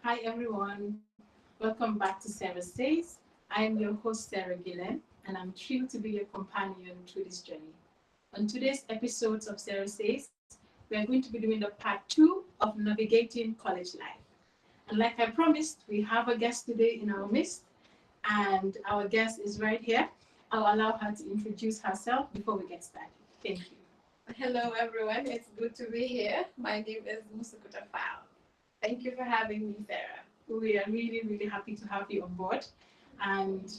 Hi everyone, welcome back to Sera Says. I am your host Sarah Gillen, and I'm thrilled to be your companion through this journey. On today's episodes of Sera Says, we are going to be doing the part two of navigating college life. And like I promised, we have a guest today in our midst, and our guest is right here. I'll allow her to introduce herself before we get started. Thank you. Hello, everyone. It's good to be here. My name is Musukuta Faal. Thank you for having me, Sera. We are really, really happy to have you on board. And,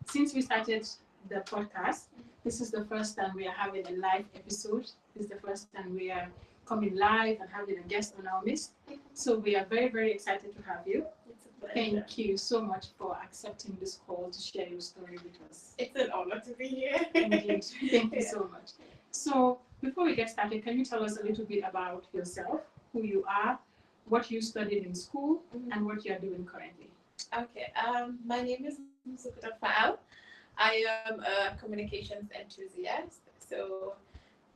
since we started the podcast, this is the first time we are having a live episode. This is the first time we are coming live and having a guest on our midst. So we are very, very excited to have you. It's a pleasure. Thank you so much for accepting this call to share your story with us. It's an honor to be here. Indeed. Thank you so much. So before we get started, can you tell us a little bit about yourself, who you are, what you studied in school, and what you are doing currently? Okay. My name is Musukuta Faal. I am a communications enthusiast. So,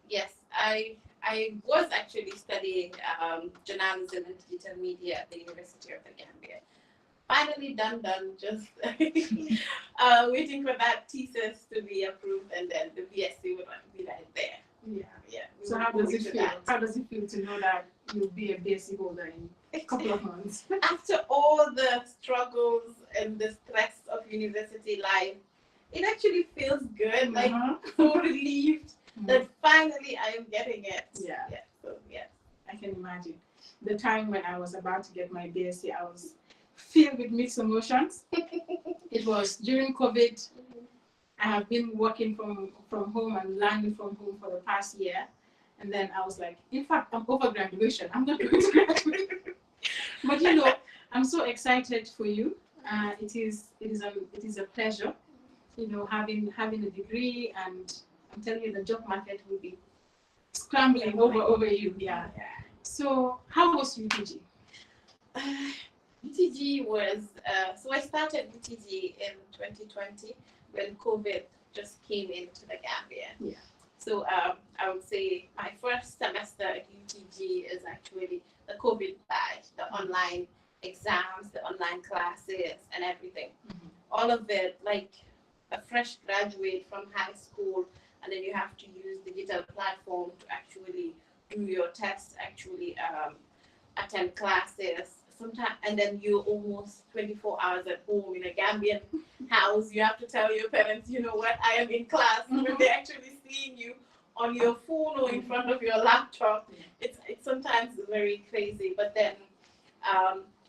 yes, I was actually studying journalism and digital media at the University of the Gambia. Finally done, just waiting for that thesis to be approved, and then the BSc would be right there. Yeah. So how does it feel? How does it feel to know that you'll be a BSc holder in a couple of months? After all the struggles and the stress of university life, it actually feels good. Like so relieved that finally I am getting it. Yeah. So yes. I can imagine. The time when I was about to get my BSc, I was filled with mixed emotions. It was during COVID. I have been working from home and learning from home for the past year. And then I was like, in fact, I'm over graduation. I'm not going to graduate. But I'm so excited for you. It is a pleasure, having a degree, and I'm telling you the job market will be scrambling over you. Yeah. So how was UTG? UTG was so I started UTG in 2020 when COVID just came into the Gambia. Yeah. So I would say my first semester at UTG is actually the COVID batch, the online exams, the online classes, and everything. Mm-hmm. All of it, like a fresh graduate from high school, and then you have to use digital platform to actually do your tests, actually attend classes. Sometimes, and then you're almost 24 hours at home in a Gambian house. You have to tell your parents, you know what, I am in class. When they're actually seeing you on your phone or in front of your laptop, it's sometimes very crazy. But then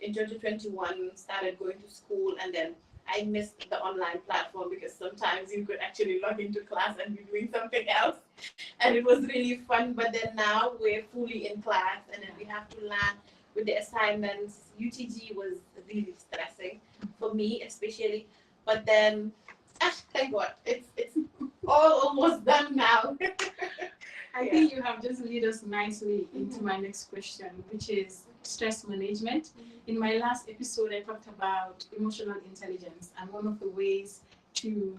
in 2021, started going to school, and then I missed the online platform because sometimes you could actually log into class and be doing something else, and it was really fun. But then now we're fully in class, and then we have to learn with the assignments. UTG was really stressing for me, especially. But then, thank God, it's all almost done now. I think you have just lead us nicely into my next question, which is stress management. In my last episode, I talked about emotional intelligence and one of the ways to,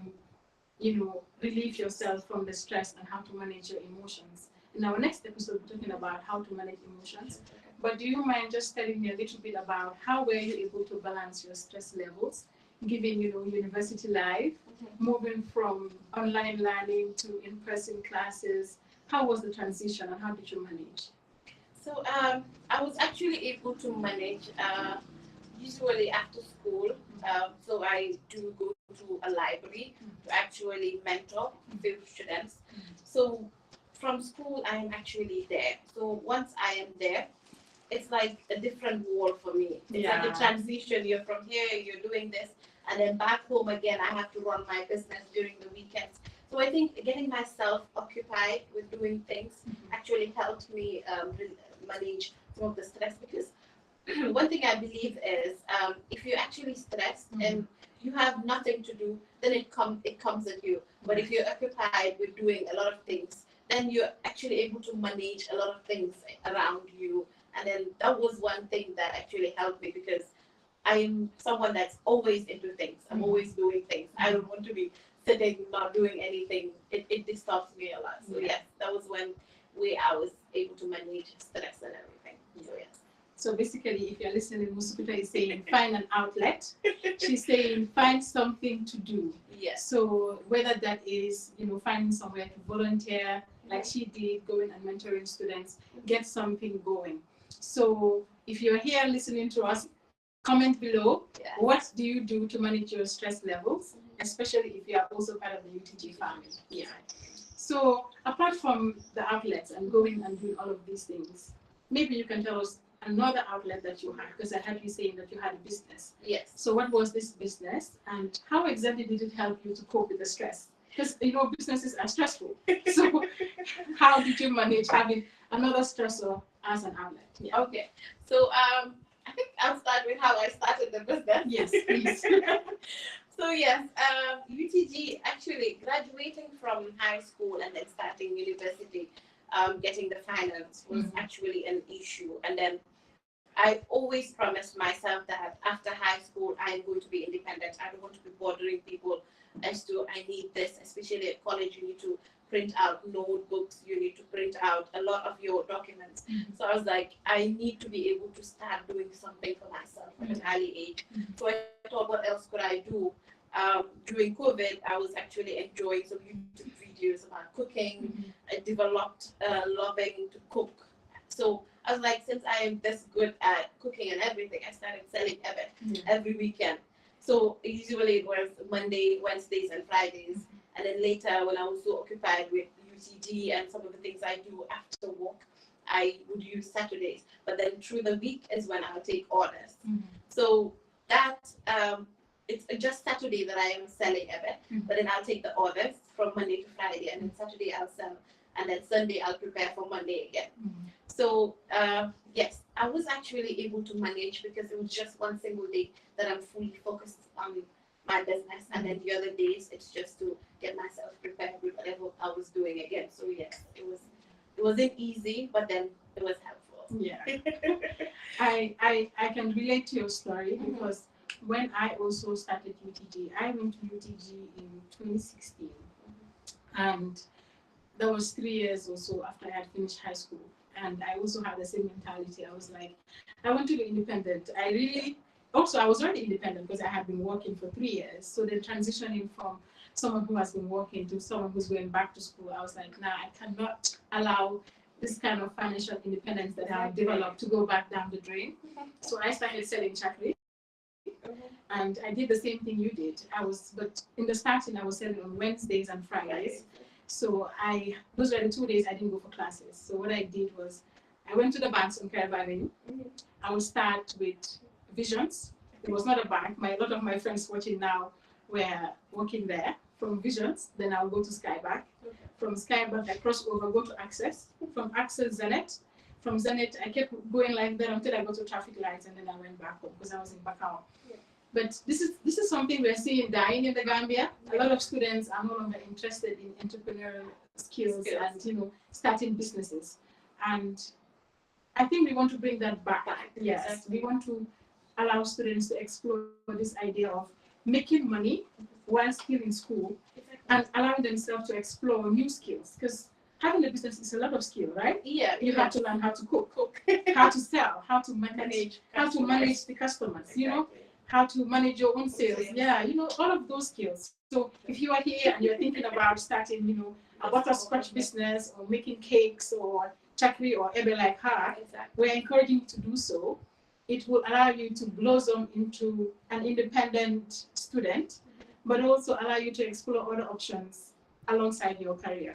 relieve yourself from the stress and how to manage your emotions. In our next episode, we're talking about how to manage emotions. But do you mind just telling me a little bit about how were you able to balance your stress levels, given university life, moving from online learning to in-person classes? How was the transition, and how did you manage? So I was actually able to manage usually after school. So I do go to a library to actually mentor few students. So from school, I am actually there. So once I am there, it's like a different world for me. It's like a transition. You're from here, you're doing this, and then back home again, I have to run my business during the weekends. So I think getting myself occupied with doing things actually helped me manage some of the stress, because one thing I believe is if you're actually stressed and you have nothing to do, then it comes at you. But if you're occupied with doing a lot of things, then you're actually able to manage a lot of things around you. And then that was one thing that actually helped me, because I'm someone that's always into things. I'm always doing things. I don't want to be sitting not doing anything. It disturbs me a lot. So yes, that was when I was able to manage stress and everything. So yes. So basically, if you're listening, Musukuta is saying find an outlet. She's saying find something to do. Yes. So whether that is, finding somewhere to volunteer, like she did, going and mentoring students, get something going. So if you're here listening to us, comment below. Yeah. What do you do to manage your stress levels, especially if you are also part of the UTG family? Yeah. So apart from the outlets and going and doing all of these things, maybe you can tell us another outlet that you had, because I heard you saying that you had a business. Yes. So what was this business, and how exactly did it help you to cope with the stress? Because businesses are stressful. So how did you manage having another stressor as an outlet? Yeah. Okay. So I think I'll start with how I started the business. Yes, please. So yes, UTG, actually graduating from high school and then starting university, getting the finance was actually an issue. And then I always promised myself that after high school, I am going to be independent. I don't want to be bothering people as to I need this, especially at college, you need to print out notebooks, you need to print out a lot of your documents. So I was like, I need to be able to start doing something for myself at an early age. So I thought, what else could I do? During COVID, I was actually enjoying some YouTube videos about cooking. I developed loving to cook. So I was like, since I am this good at cooking and everything, I started selling every weekend. So usually it was Monday, Wednesdays, and Fridays. And then later, when I was so occupied with UTG and some of the things I do after work, I would use Saturdays. But then through the week is when I'll take orders. So that it's just Saturday that I am selling but then I'll take the orders from Monday to Friday, and then Saturday I'll sell, and then Sunday I'll prepare for Monday again. So yes, I was actually able to manage because it was just one single day that I'm fully focused on my business, and then the other days it's just to get myself prepared with whatever I was doing again. So yes, it wasn't easy, but then it was helpful. Yeah. I can relate to your story because when I also started UTG, I went to UTG in 2016, and that was 3 years or so after I had finished high school. And I also had the same mentality. I was like, I want to be independent. I was already independent because I had been working for 3 years. So then transitioning from someone who has been working to someone who's going back to school, I was like, nah, I cannot allow this kind of financial independence that I have developed to go back down the drain. So I started selling chakri. And I did the same thing you did. But in the starting, I was selling on Wednesdays and Fridays. So those were the 2 days I didn't go for classes. So what I did was I went to the banks on Carib Avenue. I would start with Visions. It was not a bank. A lot of my friends watching now were working there. From Visions, then I'll go to Skybank. From Skybank, I cross over, go to Access. From Access, Zenith. From Zenith, I kept going like that until I got to traffic lights, and then I went back home because I was in Bakau. But this is something we're seeing dying in the Gambia. A lot of students are no longer interested in entrepreneurial skills and starting businesses. And I think we want to bring that back. Yes, exactly. We want to allow students to explore this idea of making money while still in school, and allowing themselves to explore new skills. Because having a business is a lot of skill, right? Yeah. You have to learn how to cook, how to sell, how to manage the customers. Exactly. How to manage your own sales. Yeah, all of those skills. So if you are here and you're thinking about starting, a butterscotch business or making cakes or chakri or ebe like her, we're encouraging you to do so. It will allow you to blossom into an independent student, but also allow you to explore other options alongside your career.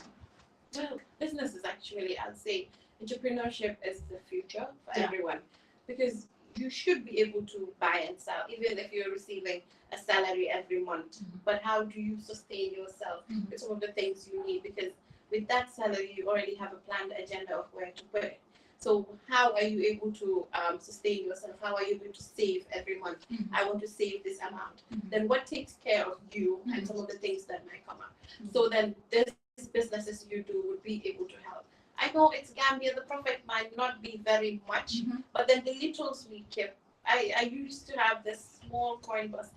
Well, business is actually, I'd say, entrepreneurship is the future for everyone, because you should be able to buy and sell, even if you're receiving a salary every month. But how do you sustain yourself with some of the things you need? Because with that salary, you already have a planned agenda of where to put it. So how are you able to sustain yourself? How are you able to save every month? I want to save this amount. Then what takes care of you and some of the things that might come up? So then these businesses you do would be able to help. I know it's Gambia, the profit might not be very much, but then the littles we keep. I used to have this small coin bus.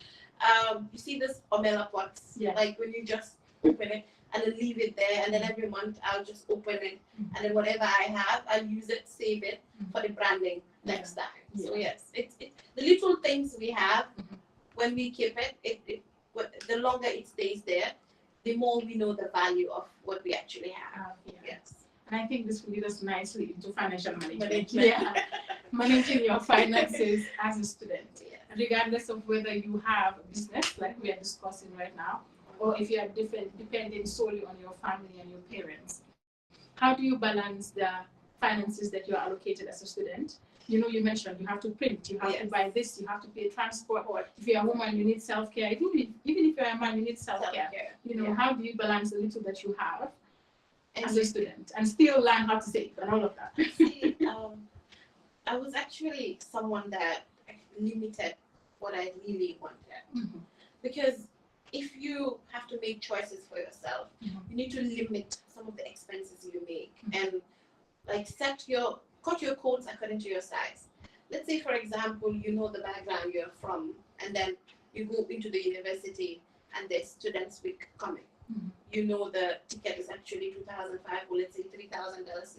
You see this omela pots, like when you just open it and then leave it there, and then every month I'll just open it, and then whatever I have, I'll use it, save it for the branding next time. So yes, it's the little things we have. When we keep it, the longer it stays there, the more we know the value of what we actually have. Yes. And I think this will lead us nicely into financial management. Yeah. Managing your finances as a student, regardless of whether you have a business like we are discussing right now, or if you are depending solely on your family and your parents. How do you balance the finances that you are allocated as a student? You know, you mentioned you have to print, you have to buy this, you have to pay transport, or if you're a woman, you need self-care. Even if you're a man, you need self-care. You know, how do you balance the little that you have as a student and still learn how to save and all of that? See, I was actually someone that limited what I really wanted. Because if you have to make choices for yourself, you need to limit some of the expenses you make and like cut your coats according to your size. Let's say, for example, you know the background you're from, and then you go into the university and there's Students' Week coming. You know the ticket is actually $2,500 or let's say $3,000,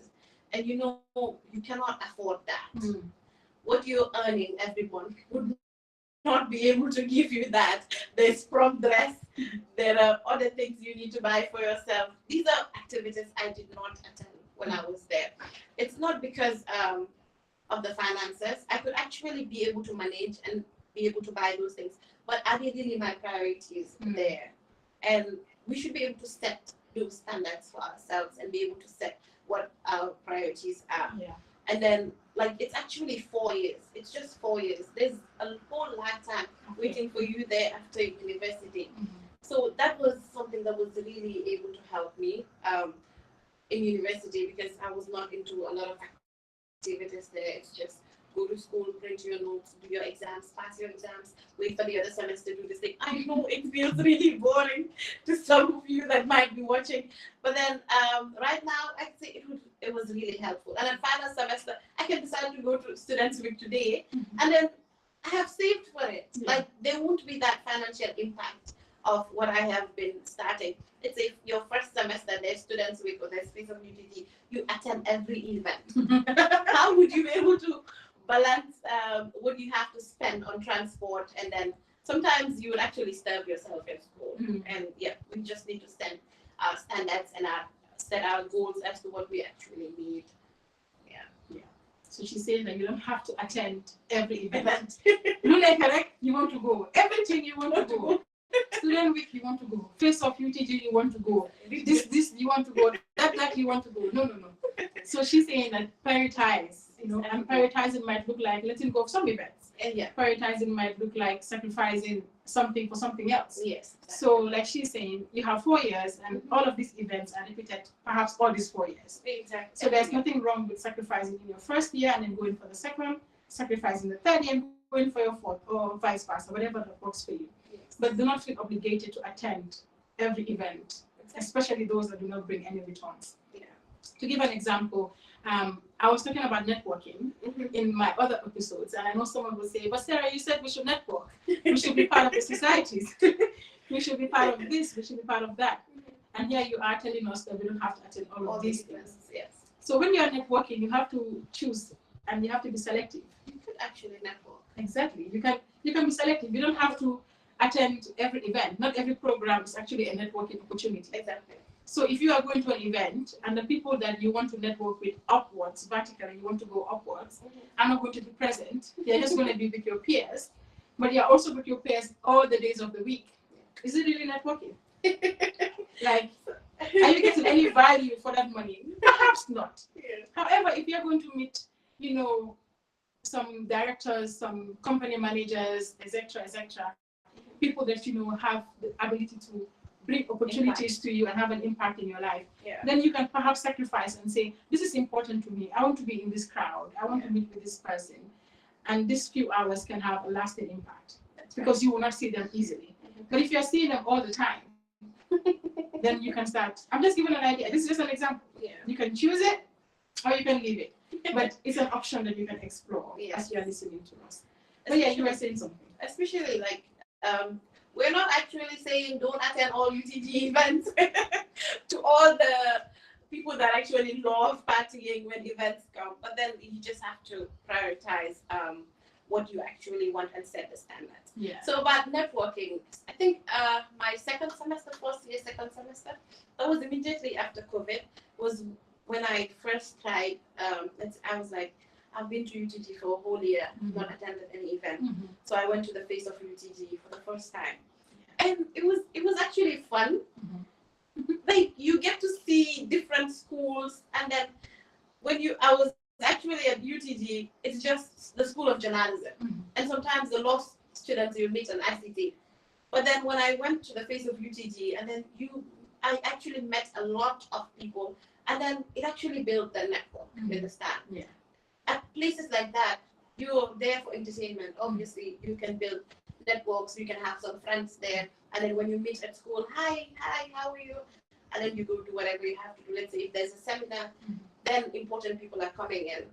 and you know you cannot afford that. What you're earning every month would not be able to give you that. There's prom dress, there are other things you need to buy for yourself. These are activities I did not attend when I was there. It's not because of the finances. I could actually be able to manage and be able to buy those things, but are they really my priorities there? And we should be able to set those standards for ourselves and be able to set what our priorities are. And then, like, it's actually 4 years. It's just 4 years. There's a whole lifetime waiting for you there after university. So that was something that was really able to help me in university, because I was not into a lot of activities there. It's just go to school, print your notes, do your exams, pass your exams, wait for the other semester to do this thing. I know it feels really boring to some of you that might be watching, but then right now I say it was really helpful. And then final semester, I can decide to go to Students' Week today, and then I have saved for it. Like, there won't be that financial impact of what I have been starting. It's if your first semester there's Students' Week or there's Space of UTT, you attend every event. How would you be able to balance what you have to spend on transport? And then sometimes you would actually starve yourself at school. And we just need to set our standards and set our goals as to what we actually need. So she's saying that you don't have to attend every event. Correct? You want to go. Everything you want to go. Student Week, you want to go. Face of UTG, you want to go. This you want to go. That you want to go. No. So she's saying that prioritize, and prioritizing might look like letting go of some events. Prioritizing might look like sacrificing something for something else. Yes. Exactly. So like she's saying, you have 4 years and all of these events are repeated perhaps all these 4 years. Exactly. So there's nothing wrong with sacrificing in your first year and then going for the second, sacrificing the third year and going for your fourth, or vice versa, whatever that works for you. But do not feel obligated to attend every event, especially those that do not bring any returns. To give an example, I was talking about networking in my other episodes, and I know someone will say, but Sarah, you said we should network. We should be part of the societies. We should be part of this. We should be part of that. And here you are telling us that we don't have to attend all of these things. So when you are networking, you have to choose and you have to be selective. You could actually network. Exactly. You can be selective. You don't have to attend every event. Not every program is actually a networking opportunity. Exactly. So if you are going to an event and the people that you want to network with upwards, vertically, you want to go upwards, are not going to be present, you're just going to be with your peers, but you're also with your peers all the days of the week. Is it really networking? Like, are you getting any value for that money? Perhaps not. However, if you're going to meet, some directors, some company managers, etc., people that have the ability to bring opportunities to you and have an impact in your life, then you can perhaps sacrifice and say, this is important to me. I want to be in this crowd. I want to meet with this person. And these few hours can have a lasting impact because you will not see them easily. But if you're seeing them all the time, then you can start. I'm just giving an idea. This is just an example. You can choose it or you can leave it. But it's an option that you can explore as you're listening to us. But you were saying something. Especially we're not actually saying don't attend all UTG events to all the people that actually love partying when events come, but then you just have to prioritize what you actually want and set the standards. Yeah. So about networking, I think my second semester, first year, second semester, that was immediately after COVID, was when I first tried. I was like, I've been to UTG for a whole year, not attended any event. So I went to the face of UTG for the first time, and it was actually fun. Like you get to see different schools, and then I was actually at UTG, it's just the School of Journalism, and sometimes the law students you meet on ICT. But then when I went to the face of UTG, and then I actually met a lot of people, and then it actually built the network. You understand? Yeah. At places like that, you're there for entertainment. Obviously, you can build networks. You can have some friends there, and then when you meet at school, hi, how are you? And then you go do whatever you have to do. Let's say if there's a seminar, then important people are coming in.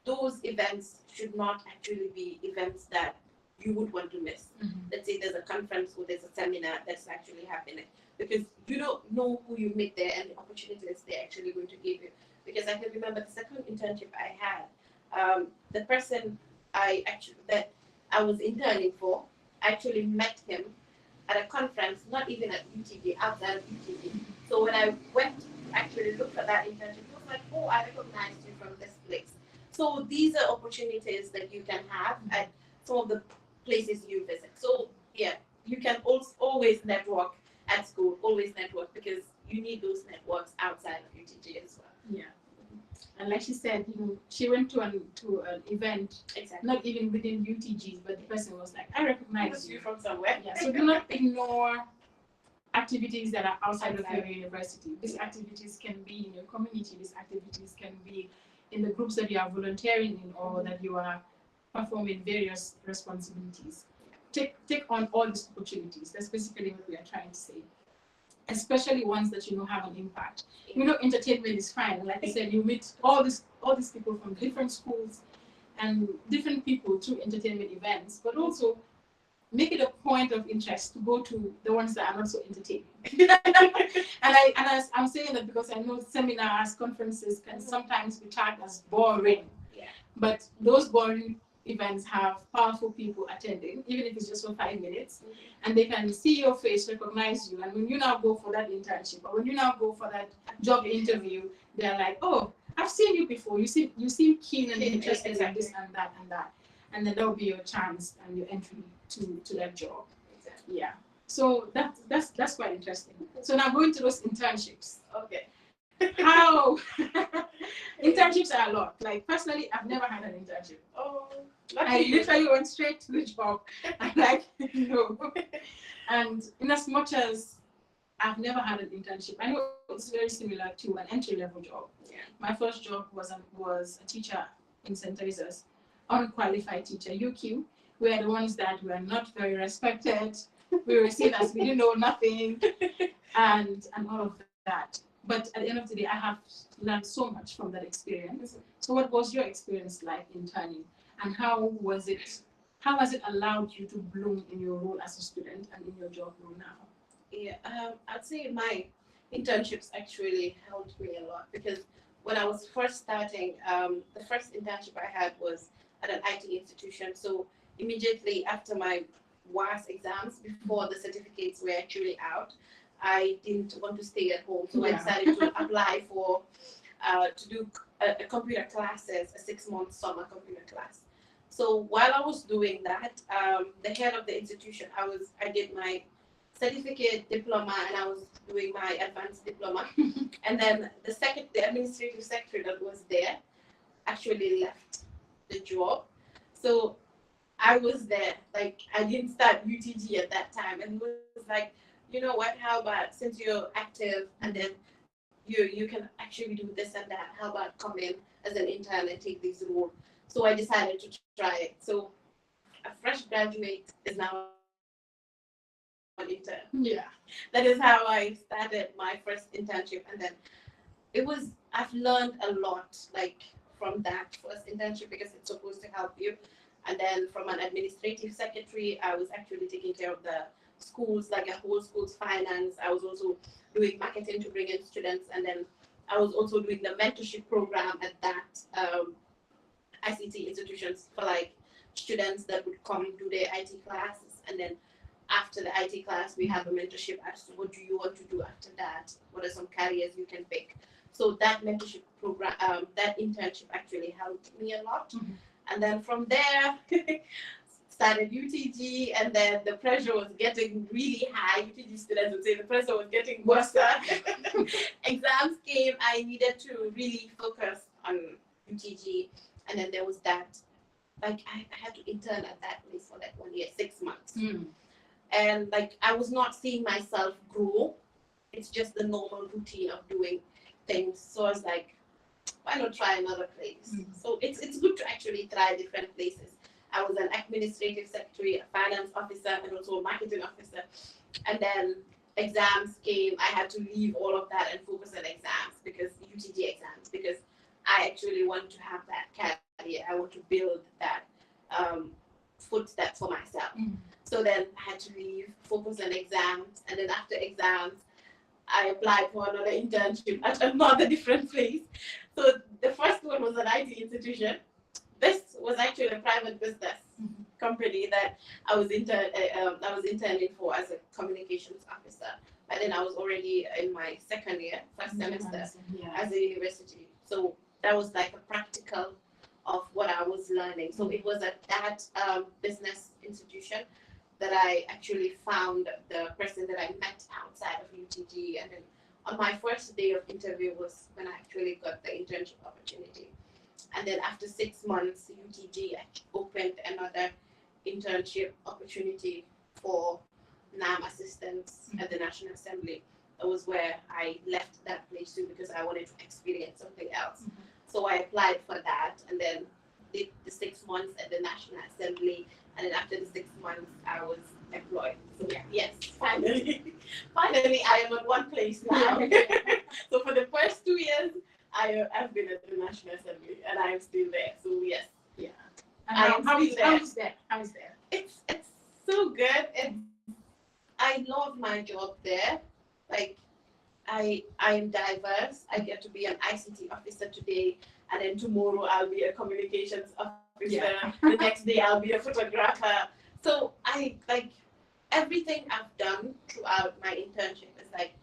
Those events should not actually be events that you would want to miss. Let's say there's a conference or there's a seminar that's actually happening, because you don't know who you meet there and the opportunities they're actually going to give you. Because I can remember the second internship I had, the person that I was interning for, I actually met him at a conference, not even at UTG, outside of UTG. So when I went to actually look for that internship, it was like, oh, I recognized you from this place. So these are opportunities that you can have at some of the places you visit. So yeah, you can also always network at school, always network, because you need those networks outside of UTG as well. Yeah. And like she said, she went to an event, not even within UTGs, but the person was like, I recognize you from somewhere. Yeah. So do not ignore activities that are outside of your university. These activities can be in your community. These activities can be in the groups that you are volunteering in, or that you are performing various responsibilities. Take on all these opportunities. That's basically what we are trying to say. Especially ones that have an impact. Entertainment is fine. Like I said, you meet all these people from different schools and different people through entertainment events, but also make it a point of interest to go to the ones that are not so entertaining. I'm saying that because I know seminars, conferences can sometimes be tagged as boring. Yeah. But those boring events have powerful people attending, even if it's just for 5 minutes, and they can see your face, recognize you, and when you now go for that internship, or when you now go for that job interview, they're like, oh, I've seen you before. You seem keen and interested in this and that and that. And then that'll be your chance and your entry to that job. Exactly. Yeah. So that's quite interesting. So now going to those internships. Okay. How internships are a lot. Like personally, I've never had an internship. Oh, I literally went straight to the job. I'm like, no. And in as much as I've never had an internship, I know it's very similar to an entry-level job. Yeah. My first job was a teacher in St. Teresa's, unqualified teacher, UQ. We are the ones that were not very respected. We were seen as we didn't know nothing, and all of that. But at the end of the day, I have learned so much from that experience. So what was your experience like interning, and how has it allowed you to bloom in your role as a student and in your job role now? Yeah, I'd say my internships actually helped me a lot, because when I was first starting, the first internship I had was at an IT institution. So immediately after my WAS exams, before the certificates were actually out, I didn't want to stay at home. So I decided to apply for to do a computer classes, a 6-month summer computer class. So while I was doing that, the head of the institution, I did my certificate, diploma, and I was doing my advanced diploma. And then the administrative secretary that was there actually left the job. So I was there, like I didn't start UTG at that time, and he was like, you know what, how about, since you're active and then you can actually do this and that, how about come in as an intern and take this role? So I decided to try it. So a fresh graduate is now an intern. Yeah. That is how I started my first internship, and then I've learned a lot, like from that first internship, because it's supposed to help you. And then from an administrative secretary, I was actually taking care of the schools, like a whole school's finance. I was also doing marketing to bring in students, and then I was also doing the mentorship program at that ICT institutions for like students that would come do their IT classes, and then after the IT class, we have a mentorship as to what do you want to do after that. What are some careers you can pick? So that mentorship program, that internship actually helped me a lot. Mhm. And then from there, started UTG, and then the pressure was getting really high. UTG students would say the pressure was getting worse. Exams came, I needed to really focus on UTG, and then there was that. Like I had to intern at that place for like 1 year, 6 months, and like I was not seeing myself grow. It's just the normal routine of doing things. So I was like, why not try another place? So it's good to actually try different places. I was an administrative secretary, a finance officer, and also a marketing officer. And then exams came. I had to leave all of that and focus on exams, because UTG exams, because I actually want to have that career. I want to build that footstep for myself. So then I had to leave, focus on exams, and then after exams, I applied for another internship at another different place. So the first one was an IT institution. This was actually a private business company that I was interning for as a communications officer. But then I was already in my second year, first semester as a university. So that was like a practical of what I was learning. So it was at that business institution that I actually found the person that I met outside of UTG. And then on my first day of interview was when I actually got the internship opportunity. And then after 6 months, UTG opened another internship opportunity for NAM assistants at the National Assembly. That was where I left that place too, because I wanted to experience something else. So I applied for that, and then did the 6 months at the National Assembly. And then after the 6 months, I was employed. So yes, finally, finally, I am at one place now. So for the first 2 years, I've been at the National Assembly, and I am still there. So yes, And how is that? How is that? It's so good. I love my job there. Like I am diverse. I get to be an ICT officer today, and then tomorrow I'll be a communications officer. The next day I'll be a photographer. So I like everything I've done throughout my internship is like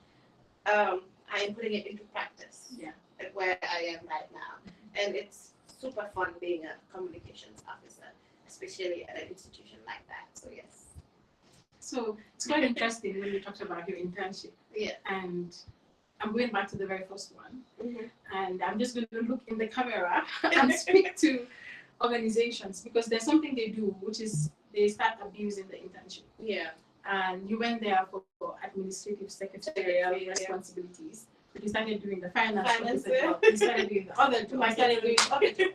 I am putting it into practice. Like where I am right now, and it's super fun being a communications officer, especially at an institution like that. So yes. So it's quite interesting when you talked about your internship. And I'm going back to the very first one. And I'm just going to look in the camera and speak to organizations, because there's something they do, which is they start abusing the internship. And you went there for administrative secretarial responsibilities. But you started doing the finance job. You started doing the other job. I started doing the other job.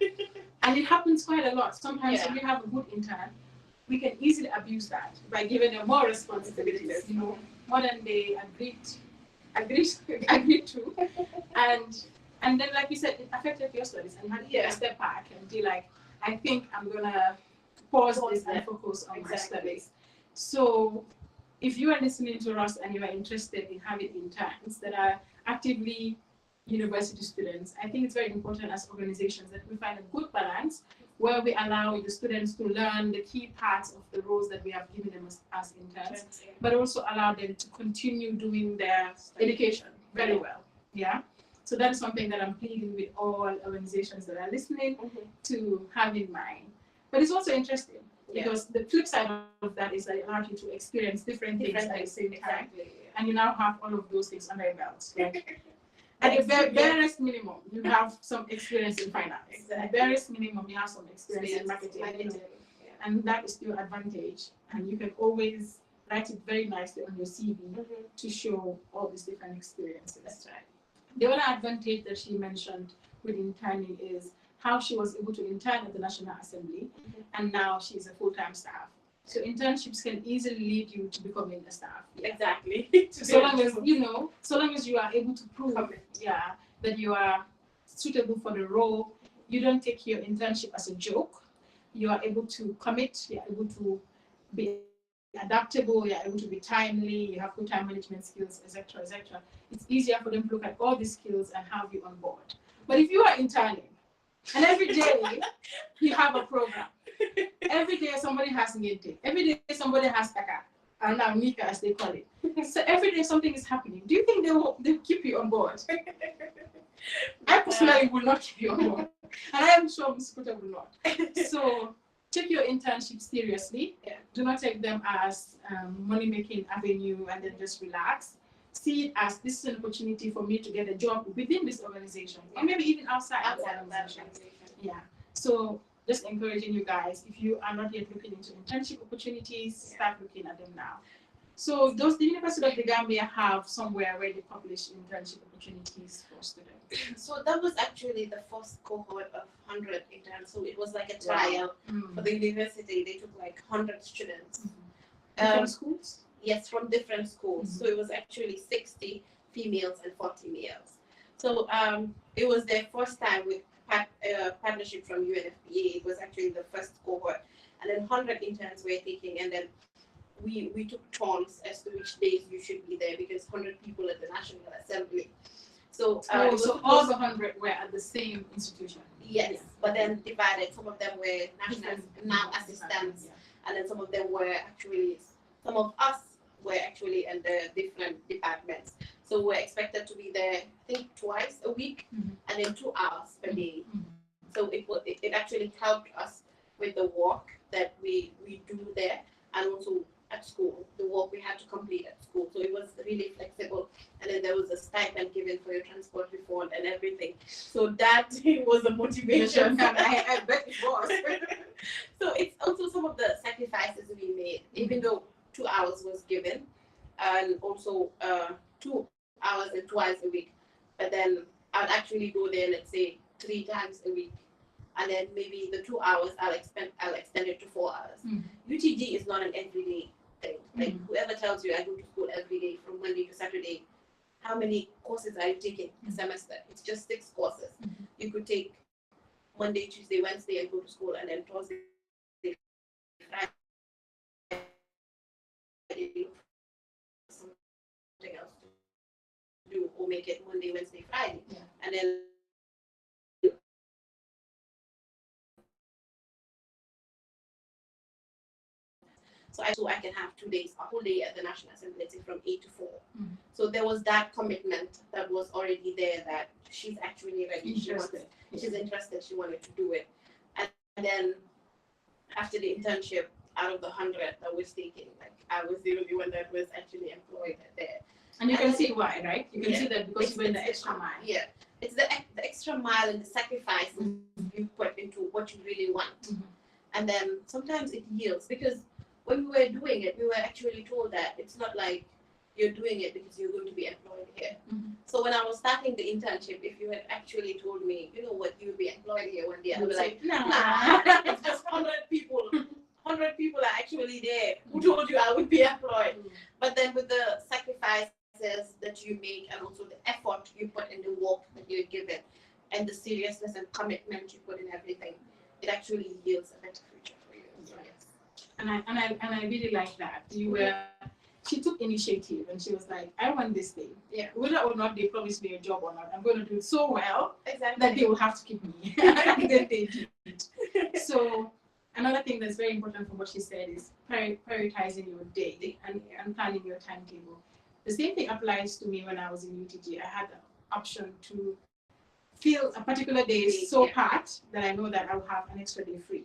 And it happens quite a lot. Sometimes if you have a good intern, we can easily abuse that by giving them more responsibilities, more than they agreed to. And then, like you said, it affected your studies, and you had to take a step back and be like, I think I'm gonna pause this and focus on my studies. So if you are listening to us and you are interested in having interns that are actively university students, I think it's very important as organizations that we find a good balance where we allow the students to learn the key parts of the roles that we have given them as interns, but also allow them to continue doing their education very well. So that is something that I'm pleading with all organizations that are listening to have in mind. But it's also interesting because the flip side of that is that it allows you to experience different things at the same time. And you now have all of those things under your belt. At the barest minimum, you have some experience in finance. At the barest minimum, you have some experience in marketing. And that is your advantage. And you can always write it very nicely on your CV to show all these different experiences. That's right. The other advantage that she mentioned with interning is how she was able to intern at the National Assembly, and now she's a full-time staff. So internships can easily lead you to becoming a staff. Exactly. So long as you are able to prove that you are suitable for the role, you don't take your internship as a joke. You are able to commit. You are able to be adaptable, you're able to be timely, you have good time management skills, etc., etc., it's easier for them to look at all these skills and have you on board. But if you are interning and every day you have a program, every day somebody has meeting, every day somebody has taka, and now Mika as they call it. So every day something is happening. Do you think they'll keep you on board? I personally will not keep you on board. And I am sure Musukuta will not. So take your internship seriously. Yeah. Do not take them as money-making avenue and then just relax. See it as this is an opportunity for me to get a job within this organization, or maybe even outside of the organization. Yeah. So just encouraging you guys, if you are not yet looking into internship opportunities, start looking at them now. So does the University of the Gambia have somewhere where they publish internship opportunities for students? So that was actually the first cohort of 100 interns. So it was like a trial for the university. They took like 100 students. Different schools? Yes, from different schools. So it was actually 60 females and 40 males. So it was their first time with partnership from UNFPA. It was actually the first cohort. And then 100 interns were taking, and then we took turns as to which days you should be there because 100 people at the National Assembly. So, so all the 100 were at the same institution? Yes, but then divided. Some of them were national now assistants, and then some of them were actually, some of us were actually in the different departments. So we're expected to be there, I think, twice a week, and then 2 hours per day. So it actually helped us with the work that we do there, and also at school, the work we had to complete at school. So it was really flexible. And then there was a stipend given for your transport refund and everything. So that was a motivation. I bet it was. So it's also some of the sacrifices we made, even though 2 hours was given, and also 2 hours and twice a week. But then I'd actually go there, let's say, 3 times a week. And then maybe the 2 hours I'll extend it to 4 hours. UTG is not an everyday thing. Like whoever tells you I go to school every day from Monday to Saturday, how many courses are you taking a semester? It's just 6 courses. You could take Monday, Tuesday, Wednesday and go to school, and then Thursday, Friday, something else to do, or make it Monday, Wednesday, Friday, and then. So I can have 2 days, a whole day at the National Assembly, from 8 to 4. So there was that commitment that was already there, that she's actually ready. She's interested. She wanted to do it. And then after the internship, out of the 100 that was taking, like I was the only one that was actually employed there. And you can see why, right? You can see that because you went the extra mile. Yeah, it's the extra mile and the sacrifice you put into what you really want. And then sometimes it yields, because when we were doing it, we were actually told that it's not like you're doing it because you're going to be employed here. So when I was starting the internship, if you had actually told me, you know what, you would be employed here one day, I would be like, nah, it's just 100 people. 100 people are actually there. Who told you I would be employed? But then with the sacrifices that you make, and also the effort you put in the work that you're given, and the seriousness and commitment you put in everything, it actually yields a better future for you. So, yes. And I really like that. She took initiative and she was like, I want this thing. Yeah. Whether or not they promise me a job or not, I'm going to do it so well that they will have to keep me. And then they did. So another thing that's very important from what she said is prioritizing your day and planning your timetable. The same thing applies to me when I was in UTG. I had the option to feel a particular day so packed that I know that I will have an extra day free.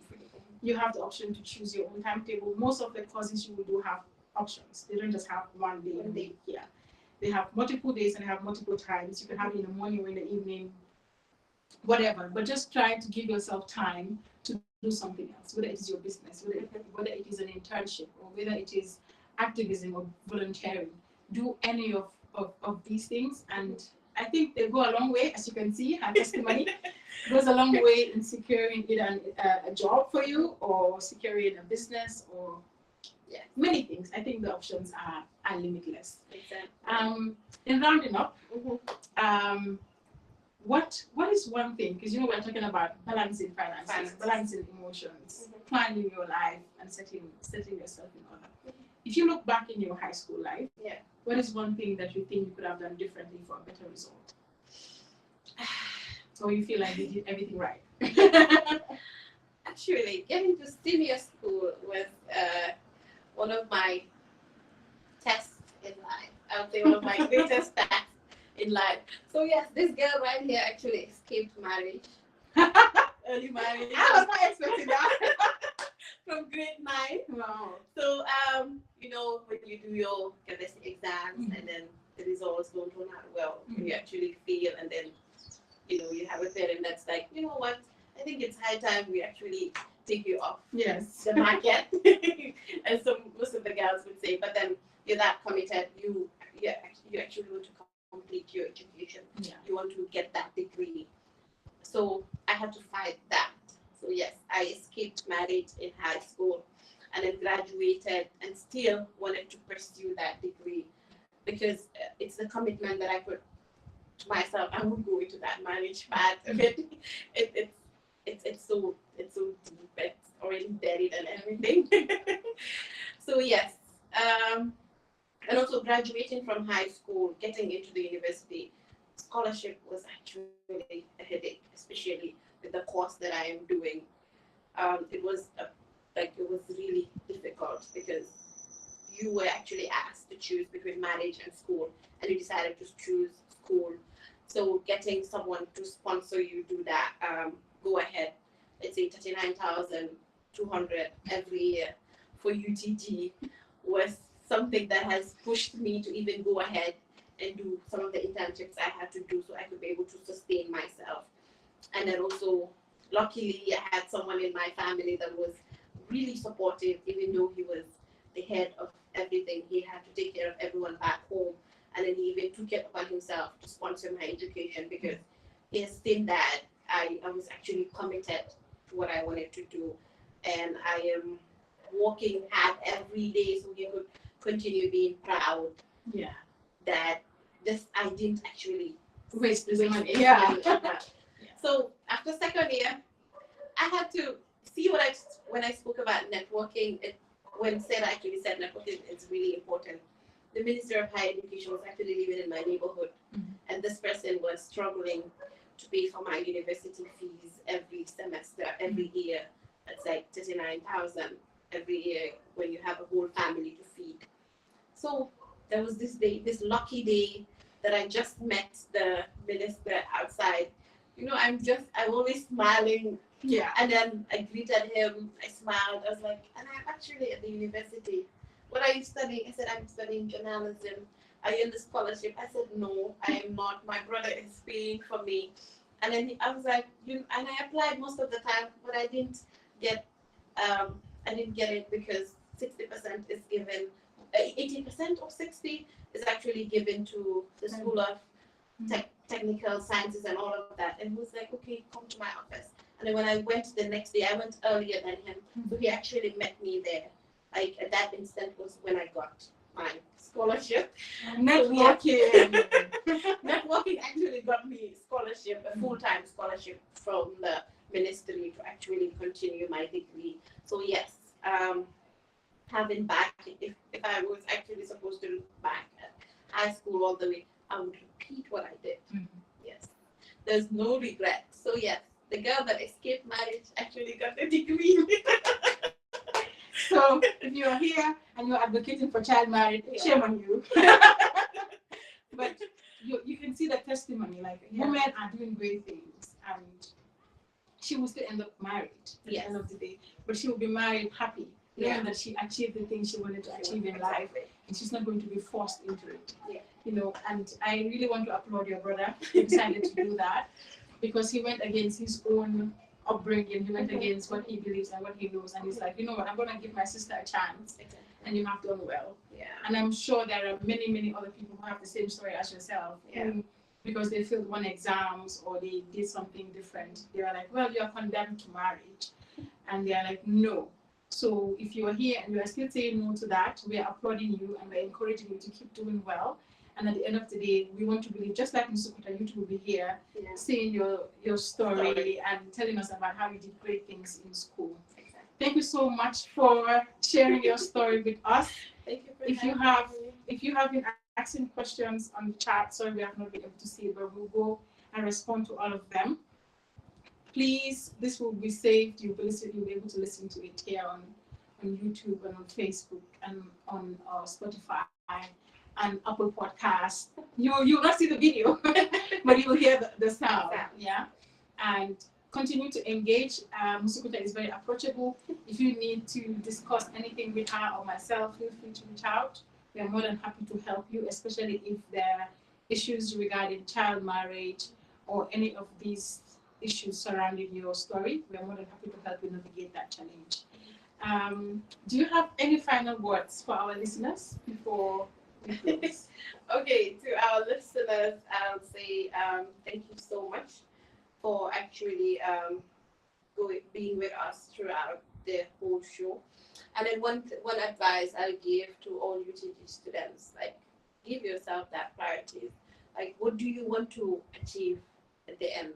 You have the option to choose your own timetable. Most of the courses you will do have options. They don't just have one day a week. Yeah, they have multiple days and they have multiple times. You can have it in the morning or in the evening, whatever. But just try to give yourself time to do something else, whether it is your business, whether it is an internship, or whether it is activism or volunteering. Do any of these things, and I think they go a long way. As you can see, her testimony goes a long way in securing either a job for you, or securing a business, or many things. I think the options are limitless. Exactly. In rounding up, what is one thing, because we're talking about balancing finances, balancing emotions, planning your life, and setting yourself in order. if you look back in your high school life, Yeah. what is one thing that you think you could have done differently for a better result? Or you feel like you did everything right? Actually, getting to senior school was one of my tests in life. I would say one of my greatest tests in life. So yes, this girl right here actually escaped marriage. Early marriage. I was not expecting that. From grade 9. Wow. So when you do your domestic exams and then the results don't turn out well, you actually fail, and then you have a parent that's like, you know what, I think it's high time we actually take you off the market. And so most of the girls would say, but then you're that committed, you actually want to complete your education. Yeah. You want to get that degree. So I had to fight that. So yes, I escaped marriage in high school and then graduated and still wanted to pursue that degree because it's the commitment that I put to myself. I won't go into that marriage part of it. It's so deep. It's already buried and everything. So yes, and also graduating from high school, getting into the university, scholarship was actually a headache, especially with the course that I am doing. It was really difficult because you were actually asked to choose between marriage and school, and you decided to choose school. So getting someone to sponsor you do that, go ahead, let's say 39,200 every year for UTG was something that has pushed me to even go ahead and do some of the internships I had to do so I could be able to sustain myself. And then also, luckily, I had someone in my family that was really supportive, even though he was the head of everything. He had to take care of everyone back home. And then he even took it upon himself to sponsor my education because he has seen that I was actually committed to what I wanted to do. And I am working hard every day so he could continue being proud that I didn't actually waste money. Yeah. So after second year, I had to see when I spoke about networking. When Sera actually said networking is really important. The Minister of Higher Education was actually living in my neighborhood, and this person was struggling to pay for my university fees every semester, every year. That's like 39,000 every year when you have a whole family to feed. So there was this lucky day that I just met the minister outside. I'm always smiling. Yeah. And then I greeted him, I smiled, I was like, and I'm actually at the university. What are you studying? I said, I'm studying journalism. Are you in the scholarship? I said, no, I am not. My brother is paying for me. And then I was like, and I applied most of the time, but I didn't get it because 60% is given, 80% of 60 is actually given to the School of Technical Sciences and all of that. And he was like, okay, come to my office. And then when I went the next day, I went earlier than him. So he actually met me there. Like at that instant was when I got my scholarship. Networking. Networking actually got me scholarship, a full-time scholarship from the ministry to actually continue my degree. So yes, having back, if I was actually supposed to look back at high school all the way, I would repeat what I did. Yes, there's no regret. So yes, the girl that escaped marriage actually got a degree. So if you're here and you're advocating for child marriage, shame on you. But you can see the testimony, like women are doing great things, and she will still end up married at the end of the day, but she will be married happy, knowing that she achieved the things she wanted to achieve in life, and she's not going to be forced into it. And I really want to applaud your brother who decided to do that, because he went against his own upbringing, he went against what he believes and what he knows, and he's like, you know what, I'm going to give my sister a chance, and you have done well. And I'm sure there are many, many other people who have the same story as yourself, who, because they failed one exams or they did something different, they are like, well, you are condemned to marriage, and they are like, no. So if you are here and you are still saying no to that, we are applauding you and we're encouraging you to keep doing well. And at the end of the day, we want to believe, just like Musukuta, you two will be here seeing your story and telling us about how you did great things in school. Thank you so much for sharing your story with us. Thank you for If you having have me. if you have been asking questions on the chat, sorry we have not been able to see it, but we'll go and respond to all of them. Please, this will be saved. You'll be able to listen to it here on YouTube and on Facebook and on Spotify and Apple Podcast. You'll not see the video, but you will hear the sound. Yeah, and continue to engage. Musukuta is very approachable. If you need to discuss anything with her or myself, feel free to reach out. We are more than happy to help you, especially if there are issues regarding child marriage or any of these issues surrounding your story. We are more than happy to help you navigate that challenge. Do you have any final words for our listeners before we close? Okay, to our listeners, I'll say thank you so much for actually being with us throughout the whole show. And then one advice I'll give to all UTG students, like give yourself that priorities. Like, what do you want to achieve at the end?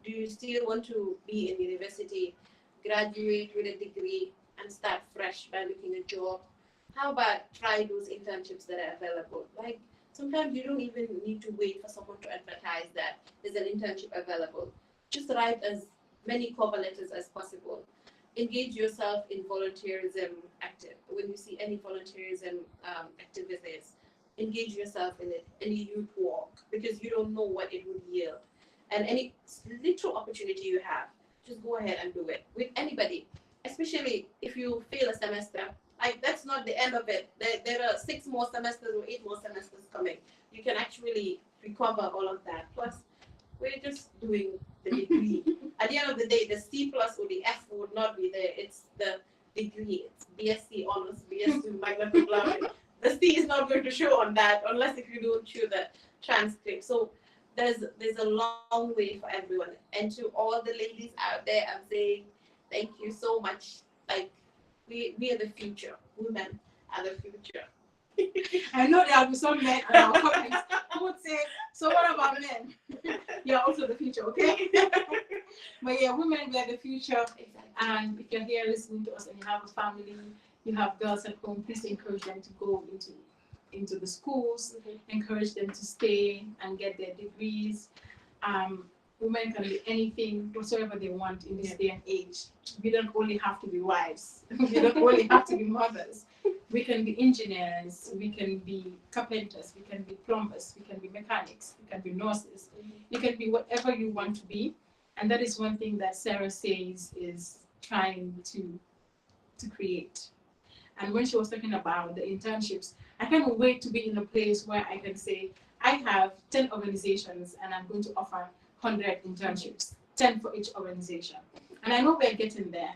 Do you still want to be in university, graduate with a degree, and start fresh by looking a job? How about try those internships that are available? Like, sometimes you don't even need to wait for someone to advertise that there's an internship available. Just write as many cover letters as possible. Engage yourself in volunteerism active. When you see any volunteerism activities, engage yourself in it, any youth walk, because you don't know what it would yield. And any little opportunity you have, just go ahead and do it with anybody, especially if you fail a semester. Like, that's not the end of it. There are 6 more semesters or 8 more semesters coming. You can actually recover all of that. Plus, we're just doing the degree. At the end of the day, the C plus or the F would not be there. It's the degree. It's BSc honors, BSc magna cum laude. The C is not going to show on that unless if you don't show the transcript. So there's a long way for everyone. And to all the ladies out there, I'm saying thank you so much. Like, we are the future. Women are the future. I know there will be some men in our comments who would say, so what about men? You're also the future, okay? But yeah, women, we are the future. Exactly. And if you're here listening to us and you have a family, you have girls at home, please encourage them to go into the schools, encourage them to stay and get their degrees. Women can be anything, whatsoever they want in this day and age. We don't only have to be wives. We don't only have to be mothers. We can be engineers, we can be carpenters, we can be plumbers, we can be mechanics, we can be nurses. You can be whatever you want to be. And that is one thing that Sera says is trying to create. And when she was talking about the internships, I can't wait to be in a place where I can say, I have 10 organizations and I'm going to offer 100 internships, 10 for each organization. And I know we're getting there.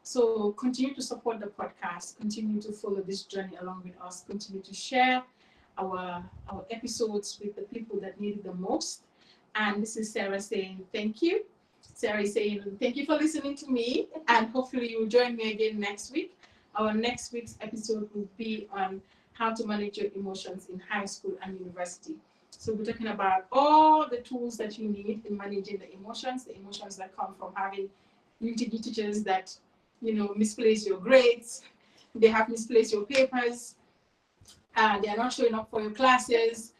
So continue to support the podcast, continue to follow this journey along with us, continue to share our episodes with the people that need it the most. And this is Sera saying thank you. Sera is saying thank you for listening to me, and hopefully you'll join me again next week. Our next week's episode will be on how to manage your emotions in high school and university. So we're talking about all the tools that you need in managing the emotions that come from having UTG teachers that, misplace your grades, they have misplaced your papers, they are not showing up for your classes,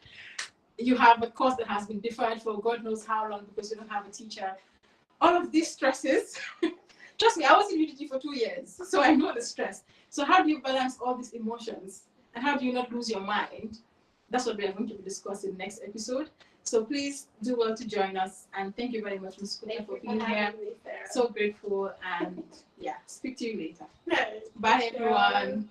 you have a course that has been deferred for God knows how long because you don't have a teacher. All of these stresses, trust me, I was in UTG for 2 years, so I know the stress. So how do you balance all these emotions? And how do you not lose your mind? That's what we are going to be discussing next episode. So please do well to join us. And thank you very much, Ms. Kuta, for being here. So grateful. And yeah, speak to you later. Bye, everyone.